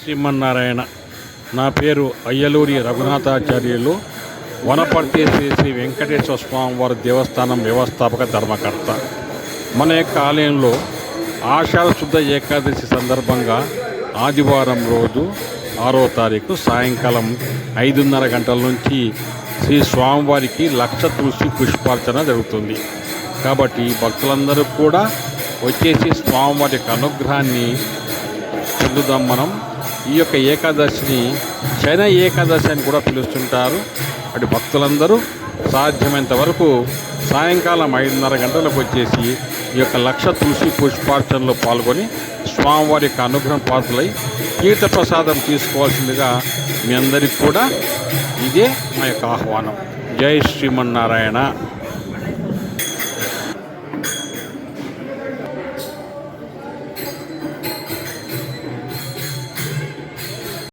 శ్రీమన్నారాయణ. నా పేరు అయ్యలూరి రఘునాథాచార్యులు, వనపర్తి శ్రీ శ్రీ వెంకటేశ్వర స్వామివారి దేవస్థానం వ్యవస్థాపక ధర్మకర్త. మన యొక్క ఆలయంలో ఆషాఢ శుద్ధ ఏకాదశి సందర్భంగా ఆదివారం రోజు 6వ తారీఖు సాయంకాలం 5:30 గంటల నుంచి శ్రీ స్వామివారికి 1,00,000 తులసి పుష్పార్చన జరుగుతుంది. కాబట్టి భక్తులందరూ కూడా వచ్చేసి స్వామివారి యొక్క అనుగ్రహాన్ని పొందుదాం. మనం ఈ యొక్క ఏకాదశిని శయన ఏకాదశి అని కూడా పిలుస్తుంటారు. అటు భక్తులందరూ సాధ్యమైనంత వరకు సాయంకాలం 5:30 గంటలకు వచ్చేసి ఈ యొక్క 1,00,000 తులసి పుష్పార్చనలో పాల్గొని స్వామివారి యొక్క అనుగ్రహం పాత్రలై తీర్థప్రసాదం తీసుకోవాల్సిందిగా మీ అందరికీ కూడా ఇదే మా యొక్క ఆహ్వానం. జై శ్రీమన్నారాయణ.